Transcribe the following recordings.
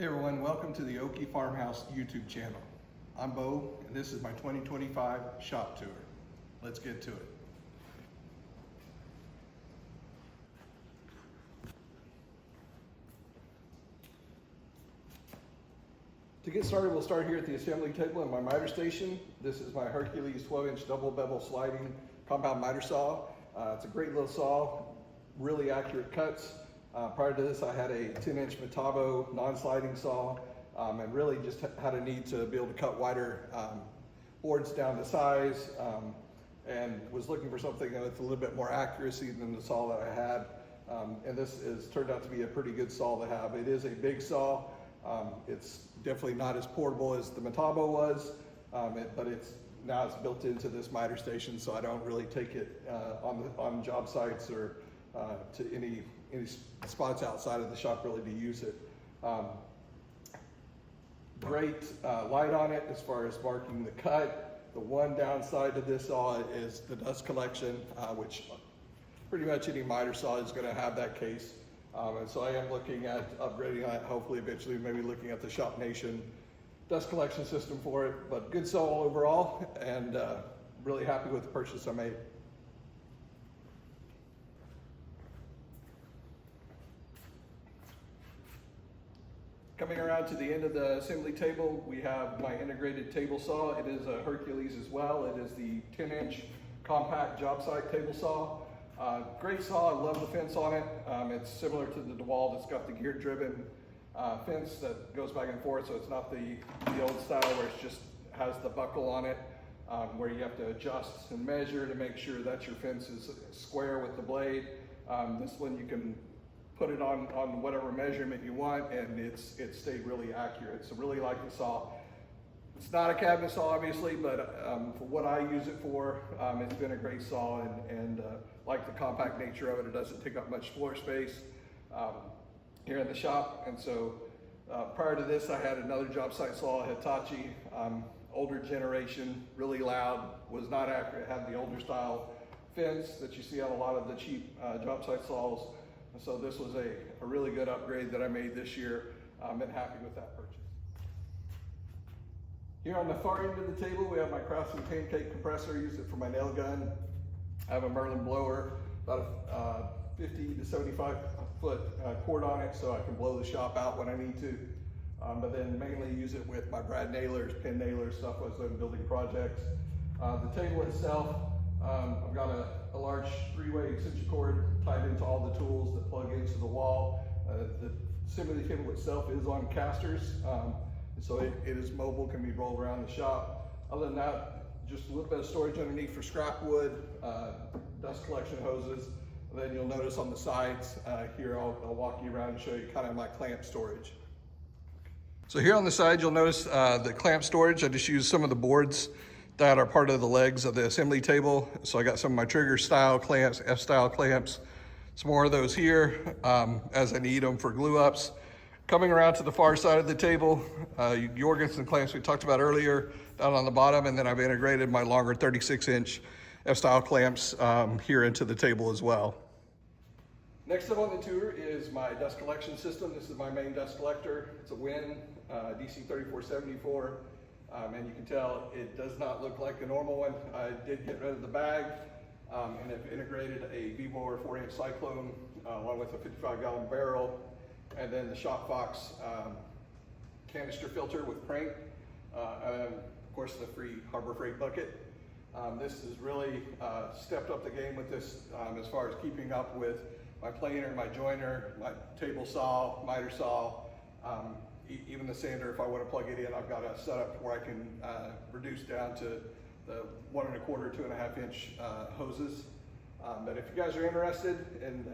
Hey everyone, welcome to the Okie Farmhouse YouTube channel. I'm Bo, and this is my 2025 shop tour. Let's get to it. To get started, we'll start here at the assembly table in my miter station. This is my Hercules 12-inch double bevel sliding compound miter saw. It's a great little saw, really accurate cuts. Prior to this, I had a 10-inch Metabo non-sliding saw, and really just had a need to be able to cut wider boards down to size, and was looking for something with a little bit more accuracy than the saw that I had. And this has turned out to be a pretty good saw to have. It is a big saw. It's definitely not as portable as the Metabo was, but now it's built into this miter station, so I don't really take it on job sites or to any spots outside of the shop really to use it. Great light on it as far as marking the cut. The one downside to this saw is the dust collection, which pretty much any miter saw is going to have that case. And so I am looking at upgrading that, hopefully eventually maybe looking at the Shop Nation dust collection system for it. But good saw overall, and really happy with the purchase I made. Coming around to the end of the assembly table, we have my integrated table saw. It is a Hercules as well. It is the 10-inch compact job site table saw. Great saw, I love the fence on it. It's similar to the DeWalt. It's got the gear-driven fence that goes back and forth, so it's not the old style where it just has the buckle on it, where you have to adjust and measure to make sure that your fence is square with the blade. This one you can put it on whatever measurement you want, and it stayed really accurate. So really like the saw. It's not a cabinet saw obviously, but for what I use it for, it's been a great saw, and like the compact nature of it, it doesn't take up much floor space here in the shop. And so prior to this, I had another job site saw, Hitachi, older generation, really loud, was not accurate, had the older style fence that you see on a lot of the cheap job site saws. And so this was a really good upgrade that I made this year. I'm happy with that purchase. Here on the far end of the table, we have my Craftsman pancake compressor. I use it for my nail gun. I have a Merlin blower, about a 50 to 75 foot cord on it, so I can blow the shop out when I need to. But then mainly use it with my brad nailers, pin nailers, stuff as I'm building projects. The table itself, I've got a large 3-way extension cord tied into all the tools that plug into the wall. The assembly table itself is on casters, so it is mobile, can be rolled around the shop. Other than that, just a little bit of storage underneath for scrap wood, dust collection hoses. And then you'll notice on the sides here, I'll walk you around and show you kind of my clamp storage. So here on the side, you'll notice the clamp storage. I just used some of the boards that are part of the legs of the assembly table. So I got some of my trigger style clamps, F-style clamps, some more of those here as I need them for glue ups. Coming around to the far side of the table, Jorgensen clamps we talked about earlier down on the bottom, and then I've integrated my longer 36-inch F-style clamps here into the table as well. Next up on the tour is my dust collection system. This is my main dust collector. It's a Win DC3474. And you can tell it does not look like a normal one. I did get rid of the bag and have integrated a V-Mower 4-inch Cyclone along with a 55-gallon barrel, and then the ShopFox canister filter with crank, and of course the free Harbor Freight bucket. This has really stepped up the game with this as far as keeping up with my planer, my joiner, my table saw, miter saw, even the sander. If I want to plug it in, I've got a setup where I can reduce down to the 1 1/4, 2.5 inch hoses. But if you guys are interested in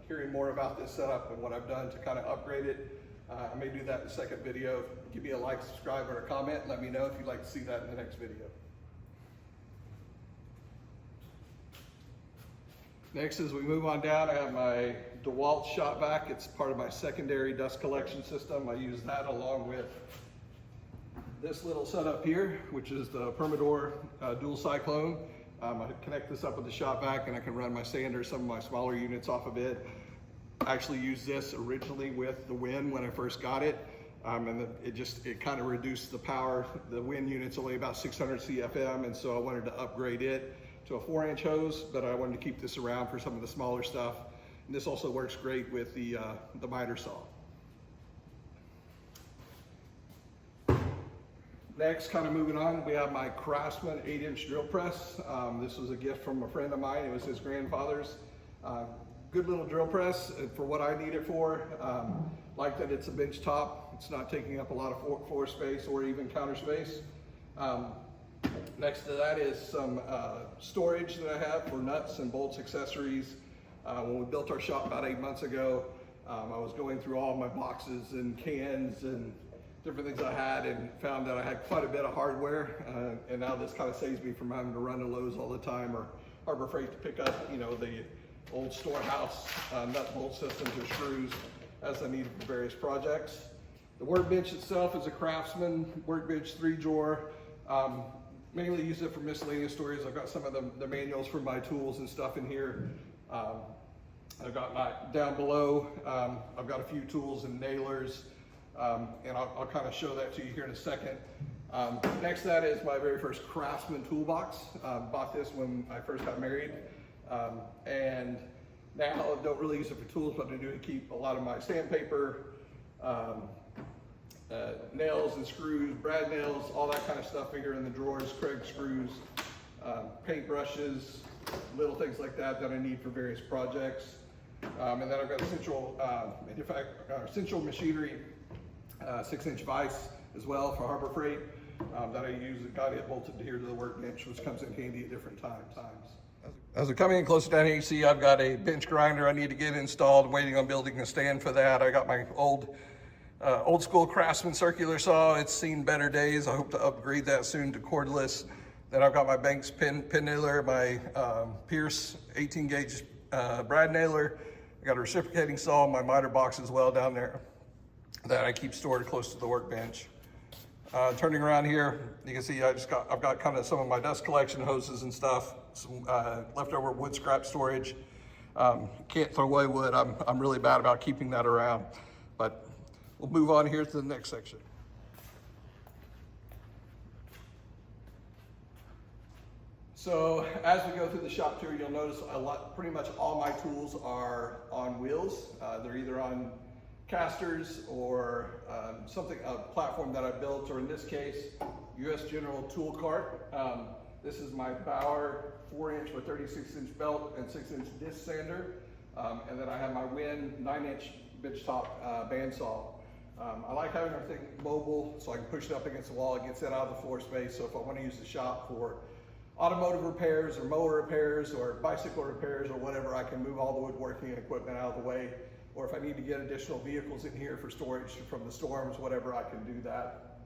hearing more about this setup and what I've done to kind of upgrade it, I may do that in the second video. Give me a like, subscribe, or a comment. Let me know if you'd like to see that in the next video. Next, as we move on down, I have my DeWalt shop vac. It's part of my secondary dust collection system. I use that along with this little setup here, which is the Permador dual cyclone. I connect this up with the shop vac, and I can run my sander, some of my smaller units off of it. I actually used this originally with the Win when I first got it. it kind of reduced the power. The wind unit's only about 600 CFM, and so I wanted to upgrade it to a 4-inch hose, but I wanted to keep this around for some of the smaller stuff. And this also works great with the miter saw. Next, kind of moving on, we have my Craftsman 8-inch drill press. This was a gift from a friend of mine. It was his grandfather's. Good little drill press for what I need it for. Like that it's a bench top. It's not taking up a lot of floor space or even counter space. Next to that is some storage that I have for nuts and bolts, accessories. When we built our shop about 8 months ago, I was going through all my boxes and cans and different things I had, and found that I had quite a bit of hardware, and now this kind of saves me from having to run to Lowe's all the time or Harbor Freight to pick up, the old storehouse nut bolt systems or screws as I need for various projects. The workbench itself is a Craftsman workbench 3-drawer. Mainly use it for miscellaneous storage. I've got some of the manuals for my tools and stuff in here. I've got down below, I've got a few tools and nailers. And I'll kind of show that to you here in a second. Next to that is my very first Craftsman toolbox. Bought this when I first got married. And now I don't really use it for tools, but I do to keep a lot of my sandpaper, nails and screws, brad nails, all that kind of stuff in here in the drawers, Kreg screws, paint brushes, little things like that I need for various projects. And then I've got Essential Machinery 6-inch vise as well for Harbor Freight that I use. Got it bolted here to the workbench, which comes in handy at different times. As we're coming in closer down here, you see I've got a bench grinder I need to get installed. Waiting on building a stand for that. I got my old school Craftsman circular saw. It's seen better days. I hope to upgrade that soon to cordless. Then I've got my Banks pin nailer, my Pierce 18-gauge brad nailer. I got a reciprocating saw in my miter box as well down there that I keep stored close to the workbench. Turning around here, you can see I've got kind of some of my dust collection hoses and stuff, some leftover wood scrap storage. Can't throw away wood. I'm really bad about keeping that around, but we'll move on here to the next section. So as we go through the shop tour, you'll notice pretty much all my tools are on wheels. They're either on casters or a platform that I built, or in this case, US General tool cart. This is my Bauer 4-inch with 36-inch belt and 6-inch disc sander. And then I have my Win 9-inch benchtop bandsaw. I like having everything mobile so I can push it up against the wall. It gets it out of the floor space. So if I want to use the shop for automotive repairs or mower repairs or bicycle repairs or whatever, I can move all the woodworking and equipment out of the way. Or if I need to get additional vehicles in here for storage from the storms, whatever, I can do that.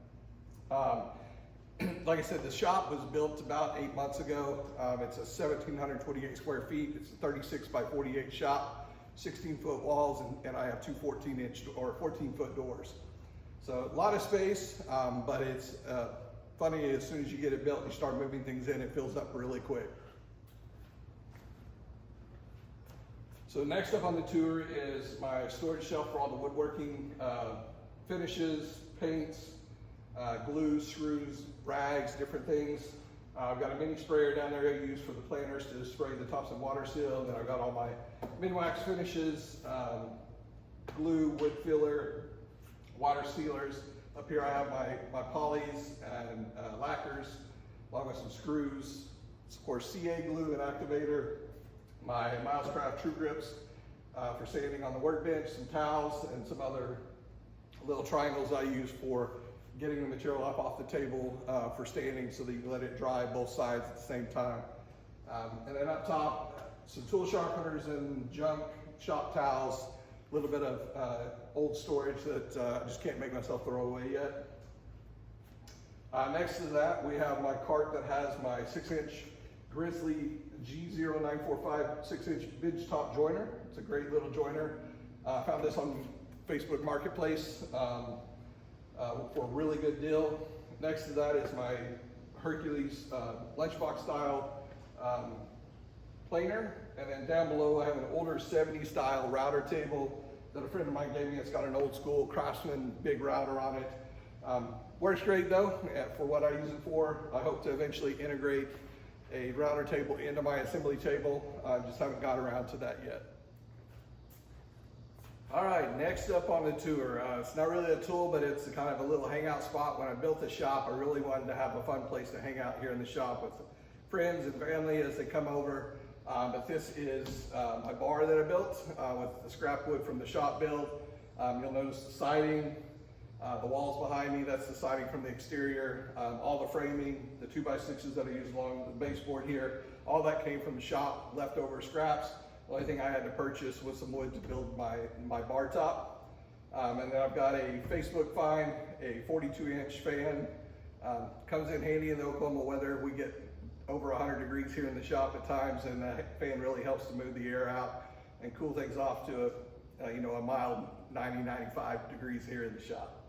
Like I said, the shop was built about 8 months ago. It's a 1,728 square feet. It's a 36 by 48 shop, 16-foot walls, and I have two 14-inch or 14-foot doors. So a lot of space, but it's funny, as soon as you get it built and you start moving things in, it fills up really quick. So next up on the tour is my storage shelf for all the woodworking finishes, paints, glue, screws, rags, different things. I've got a mini sprayer down there I use for the planters to spray the tops of water seal. And then I've got all my Minwax finishes, glue, wood filler, water sealers. Up here I have my polys and lacquers, along with some screws, of course CA glue and activator, my Milescraft True Grips for sanding on the workbench, some towels, and some other little triangles I use for getting the material up off the table for standing so that you can let it dry both sides at the same time. And then up top, some tool sharpeners and junk, shop towels, a little bit of old storage that I just can't make myself throw away yet. Next to that, we have my cart that has my 6-inch Grizzly G0945 6-inch bench top joiner. It's a great little joiner. I found this on Facebook Marketplace for a really good deal. Next to that is my Hercules lunchbox style planer. And then down below I have an older 70s style router table that a friend of mine gave me. It's got an old school Craftsman big router on it. Works great though, for what I use it for. I hope to eventually integrate a router table into my assembly table. I just haven't got around to that yet. All right, next up on the tour. It's not really a tool, but it's kind of a little hangout spot. When I built the shop, I really wanted to have a fun place to hang out here in the shop with friends and family as they come over. But this is my bar that I built with the scrap wood from the shop build. You'll notice the siding, the walls behind me, that's the siding from the exterior. All the framing, the 2x6s that I use along the baseboard here, all that came from the shop, leftover scraps. The only thing I had to purchase was some wood to build my bar top. And then I've got a Facebook find, a 42-inch fan. Comes in handy in the Oklahoma weather. We get over 100 degrees here in the shop at times, and the fan really helps to move the air out and cool things off to a mild 90, 95 degrees here in the shop.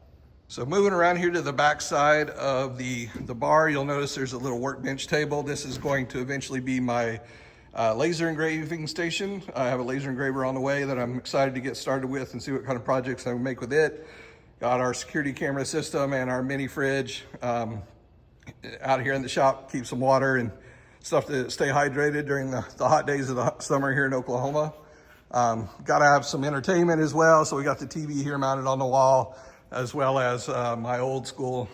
So moving around here to the back side of the bar, you'll notice there's a little workbench table. This is going to eventually be my laser engraving station. I have a laser engraver on the way that I'm excited to get started with and see what kind of projects I can make with it. Got our security camera system and our mini fridge out here in the shop, keep some water and stuff to stay hydrated during the hot days of the summer here in Oklahoma. Got to have some entertainment as well, so we got the TV here mounted on the wall, as well as my old school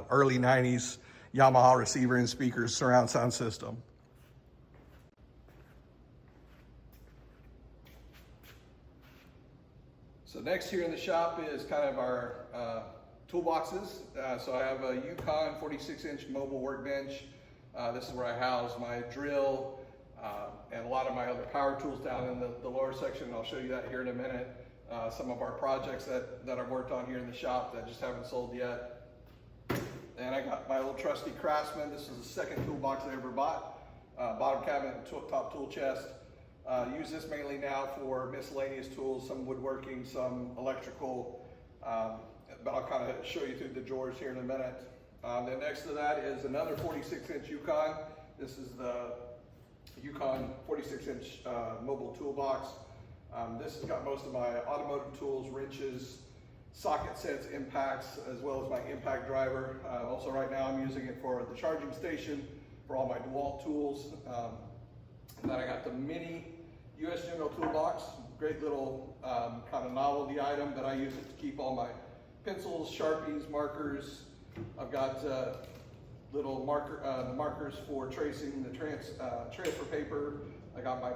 early 90s Yamaha receiver and speakers surround sound system. So next here in the shop is kind of our toolboxes. So I have a Yukon 46-inch mobile workbench. This is where I house my drill and a lot of my other power tools down in the lower section. I'll show you that here in a minute. Some of our projects that I've worked on here in the shop that just haven't sold yet. And I got my old trusty Craftsman. This is the second toolbox I ever bought. Bottom cabinet, top tool chest. Use this mainly now for miscellaneous tools, some woodworking, some electrical, but I'll kind of show you through the drawers here in a minute. Then next to that is another 46-inch Yukon. This is the Yukon 46-inch mobile toolbox. This has got most of my automotive tools, wrenches, socket sets, impacts, as well as my impact driver. Also right now I'm using it for the charging station for all my DeWalt tools. And then I got the mini US General toolbox, great little kind of novelty item, but I use it to keep all my pencils, Sharpies, markers. I've got little markers for tracing the transfer paper. I got my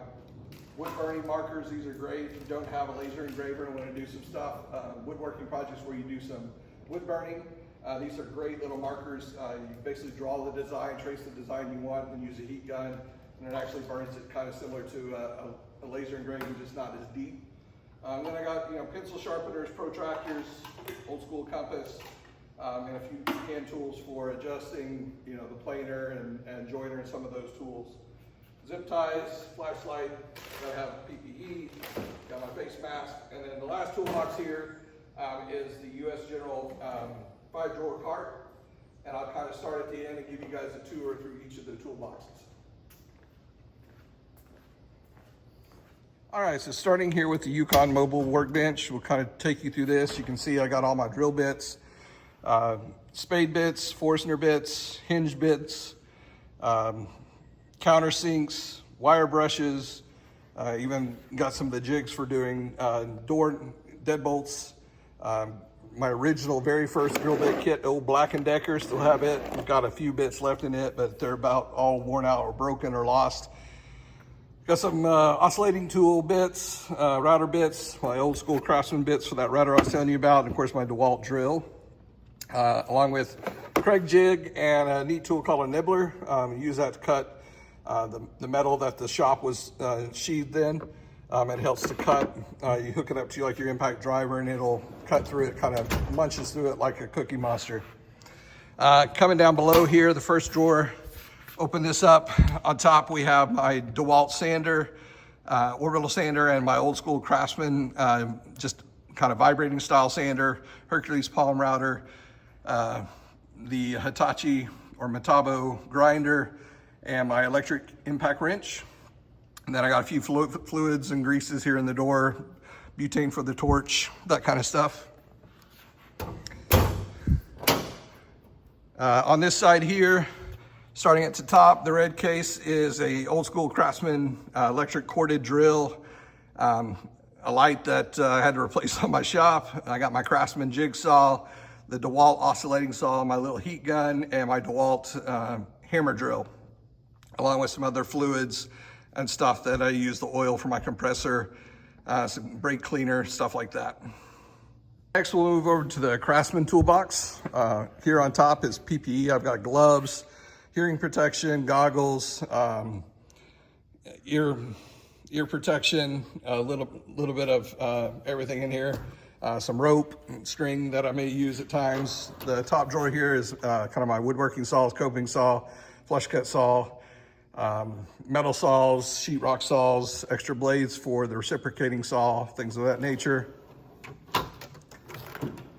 wood burning markers. These are great if you don't have a laser engraver and want to do some stuff, woodworking projects where you do some wood burning. These are great little markers. You basically draw the design, trace the design you want, and use a heat gun, and it actually burns it kind of similar to a laser engraving, just not as deep. Then I got pencil sharpeners, protractors, old school compass, and a few hand tools for adjusting the planer and joiner and some of those tools. Zip ties, flashlight, I have PPE, got my face mask, and then the last toolbox here is the US General 5-drawer cart, and I'll kind of start at the end and give you guys a tour through each of the toolboxes. All right, so starting here with the Yukon mobile workbench, we'll kind of take you through this. You can see I got all my drill bits, spade bits, Forstner bits, hinge bits, countersinks, wire brushes, even got some of the jigs for doing door deadbolts. My original very first drill bit kit, old Black & Decker, still have it. I've got a few bits left in it, but they're about all worn out or broken or lost. Got some oscillating tool bits, router bits, my old school Craftsman bits for that router I was telling you about, and of course my DeWalt drill, along with Craig jig and a neat tool called a nibbler. Use that to cut the metal that the shop was sheathed in. It helps to cut. You hook it up to like your impact driver and it'll cut through it, kind of munches through it like a Cookie Monster. Coming down below here, the first drawer, open this up. On top we have my DeWalt sander, orbital sander, and my old school Craftsman, just kind of vibrating style sander, Hercules palm router, the Hitachi or Metabo grinder, and my electric impact wrench. And then I got a few fluids and greases here in the door, butane for the torch, that kind of stuff. On this side here, starting at the top, the red case is a old school Craftsman electric corded drill. A light that I had to replace on my shop. I got my Craftsman jigsaw, the DeWalt oscillating saw, my little heat gun, and my DeWalt hammer drill, along with some other fluids and stuff that I use, the oil for my compressor, some brake cleaner, stuff like that. Next, we'll move over to the Craftsman toolbox. Here on top is PPE. I've got gloves, hearing protection, goggles, ear protection, a little bit of everything in here. Some rope, string that I may use at times. The top drawer here is kind of my woodworking saws, coping saw, flush cut saw, metal saws, sheetrock saws, extra blades for the reciprocating saw, things of that nature.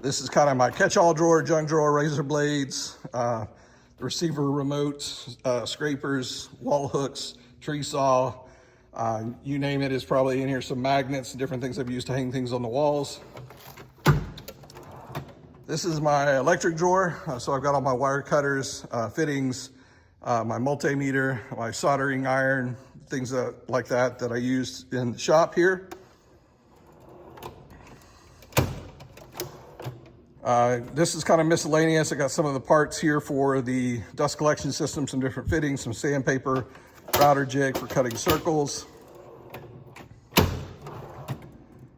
This is kind of my catch-all drawer, junk drawer, razor blades, receiver remote, scrapers, wall hooks, tree saw, you name it is probably in here. Some magnets, different things I've used to hang things on the walls. This is my electric drawer. So I've got all my wire cutters, fittings, my multimeter, my soldering iron, things like that I used in the shop here. This is kind of miscellaneous. I got some of the parts here for the dust collection system, some different fittings, some sandpaper, router jig for cutting circles.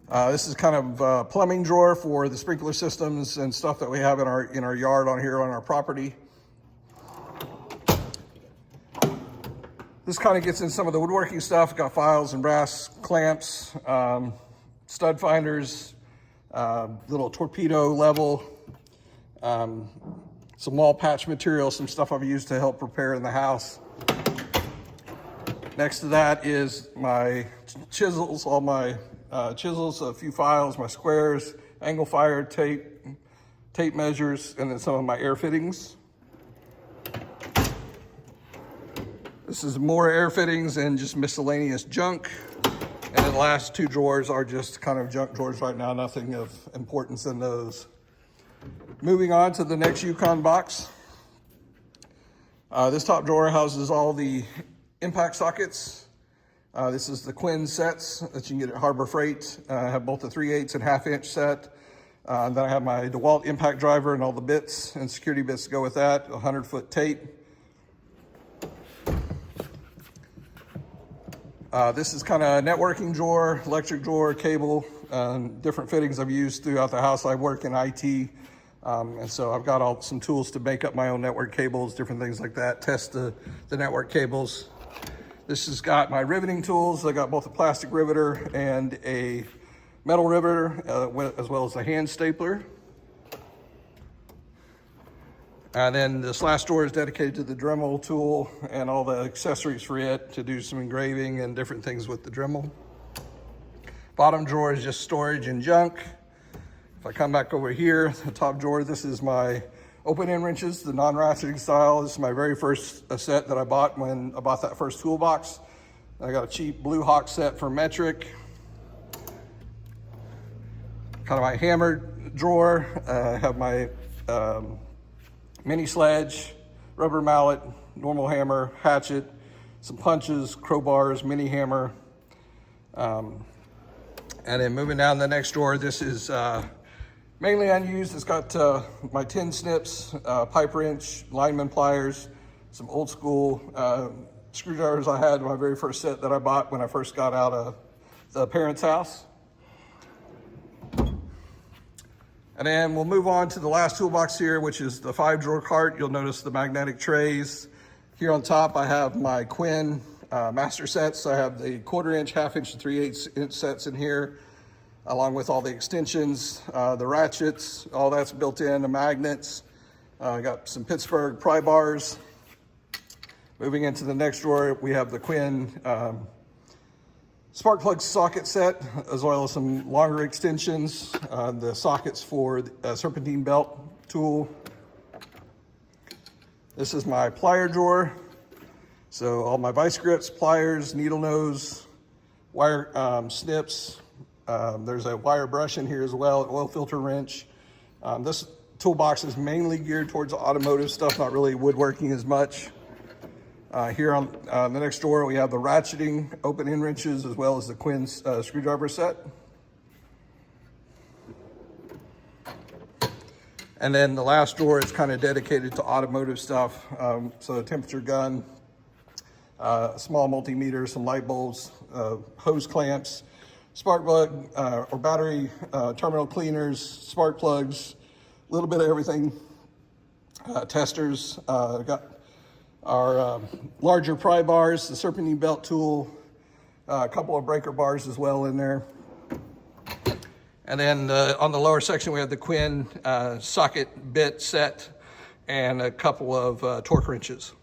This is kind of a plumbing drawer for the sprinkler systems and stuff that we have in our yard on here on our property. This kind of gets in some of the woodworking stuff. Got files and brass clamps, stud finders, little torpedo level, some wall patch material, some stuff I've used to help repair in the house. Next to that is my chisels, all my chisels, a few files, my squares, angle fire, tape measures, and then some of my air fittings. This is more air fittings and just miscellaneous junk. And the last two drawers are just kind of junk drawers right now, nothing of importance in those. Moving on to the next Yukon box. This top drawer houses all the impact sockets. This is the Quinn sets that you can get at Harbor Freight. I have both the 3/8 and 1/2 inch set. Then I have my DeWalt impact driver and all the bits and security bits to go with that, 100-foot tape. This is kind of a networking drawer, electric drawer, cable, different fittings I've used throughout the house. I work in IT, and so I've got some tools to make up my own network cables, different things like that, test the network cables. This has got my riveting tools. I got both a plastic riveter and a metal riveter, as well as a hand stapler. And then this last drawer is dedicated to the Dremel tool and all the accessories for it to do some engraving and different things with the Dremel. Bottom drawer is just storage and junk. If I come back over here, the top drawer, this is my open end wrenches, the non-ratcheting style. This is my very first set that I bought when I bought that first toolbox. I got a cheap Blue Hawk set for metric. Kind of my hammer drawer. I have my mini sledge, rubber mallet, normal hammer, hatchet, some punches, crowbars, mini hammer. And then moving down the next drawer, this is mainly unused. It's got my tin snips, pipe wrench, lineman pliers, some old school screwdrivers I had in my very first set that I bought when I first got out of the parents' house. And then we'll move on to the last toolbox here, which is the 5-drawer cart. You'll notice the magnetic trays. Here on top, I have my Quinn master sets. I have the 1/4 inch, 1/2 inch, and 3/8 inch sets in here, along with all the extensions, the ratchets, all that's built in, the magnets. I got some Pittsburgh pry bars. Moving into the next drawer, we have the Quinn spark plug socket set, as well as some longer extensions, the sockets for the serpentine belt tool. This is my plier drawer. So all my vice grips, pliers, needle nose, wire snips, There's a wire brush in here as well, an oil filter wrench. This toolbox is mainly geared towards automotive stuff, not really woodworking as much. Here on the next drawer, we have the ratcheting open-end wrenches as well as the Quinn screwdriver set. And then the last drawer is kind of dedicated to automotive stuff. So a temperature gun, small multimeter, some light bulbs, hose clamps, spark plug or battery terminal cleaners, spark plugs, a little bit of everything. Testers, got our larger pry bars, the serpentine belt tool, a couple of breaker bars as well in there. And then on the lower section, we have the Quinn socket bit set and a couple of torque wrenches.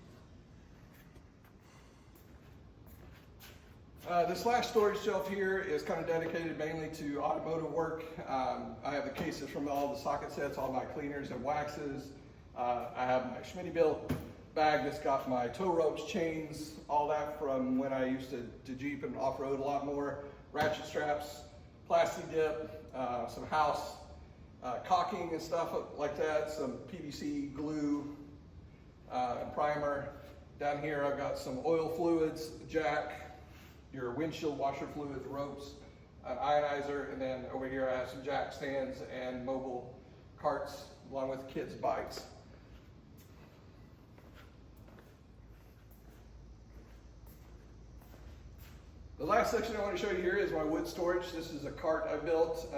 This last storage shelf here is kind of dedicated mainly to automotive work. I have the cases from all the socket sets, all my cleaners and waxes. I have my Schmittybilt bag that's got my tow ropes, chains, all that from when I used to Jeep and off-road a lot more. Ratchet straps, plastic dip, some house caulking and stuff like that, some PVC glue and primer. Down here I've got some oil fluids, jack, your windshield washer fluids, ropes, an ionizer, and then over here I have some jack stands and mobile carts along with kids' bikes. The last section I want to show you here is my wood storage. This is a cart I built.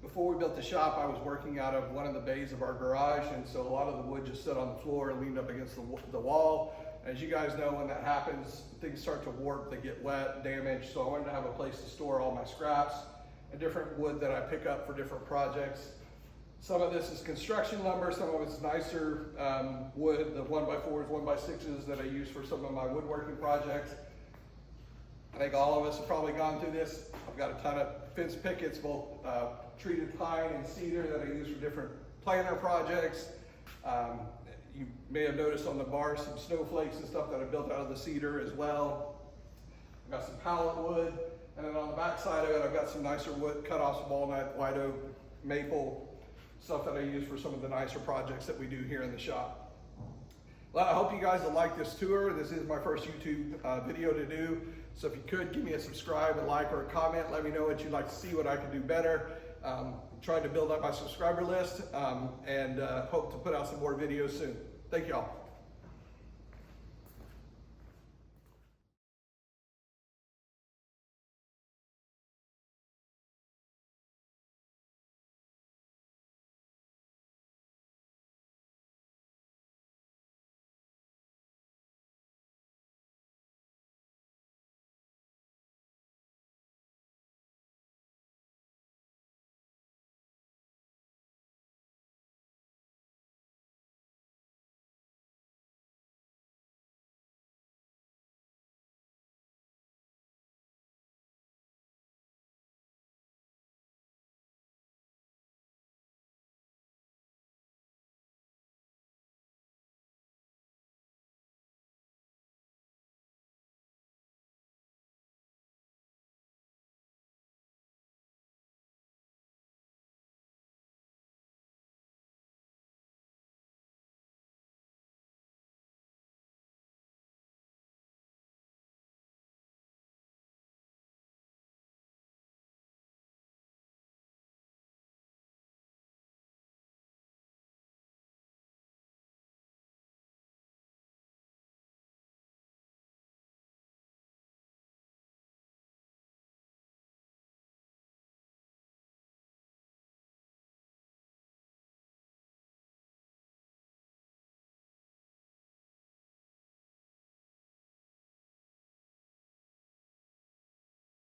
Before we built the shop, I was working out of one of the bays of our garage, and so a lot of the wood just sat on the floor and leaned up against the wall. As you guys know, when that happens, things start to warp, they get wet, damaged, so I wanted to have a place to store all my scraps and different wood that I pick up for different projects. Some of this is construction lumber, some of it's nicer wood, the 1x4s, 1x6s that I use for some of my woodworking projects. I think all of us have probably gone through this. I've got a ton of fence pickets, both treated pine and cedar that I use for different planter projects. You may have noticed on the bar some snowflakes and stuff that I built out of the cedar as well. I've got some pallet wood, and then on the back side of it, I've got some nicer wood, cut-offs, walnut, white oak, maple, stuff that I use for some of the nicer projects that we do here in the shop. Well, I hope you guys will like this tour. This is my first YouTube video to do. So if you could, give me a subscribe, a like, or a comment. Let me know what you'd like to see, what I can do better. Trying to build up my subscriber list and hope to put out some more videos soon. Thank you all.